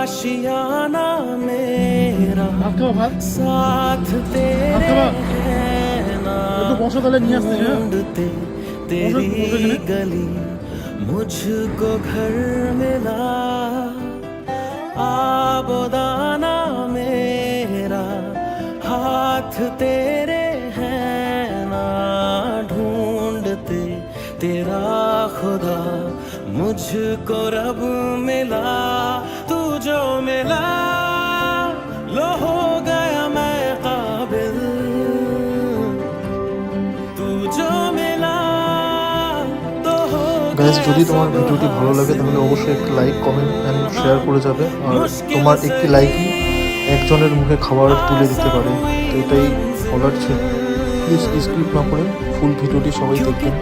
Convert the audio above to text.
आशियाना मेरा साथ तेरे है ना ढूंढते तेरी गली मुझको घर मिला आबोदाना मेरा हाथ तेरे हैं ना ढूंढते तेरा खुदा मुझको रब मिला तू जो मिला लो हो गया मैं काबिल तू जो मिला तो हो গাইস, যদি তোমার ভিডিওটি ভালো লাগে তাহলে অবশ্যই একটি লাইক, কমেন্ট এন্ড শেয়ার করে যাবে। আর তোমার একটি লাইকই একজনের মুখে খাবার তুলে দিতে পারে। তো এটাই বলার ছিল। প্লিজ স্কিপ না করে ফুল ভিডিওটি সবাই দেখবেন।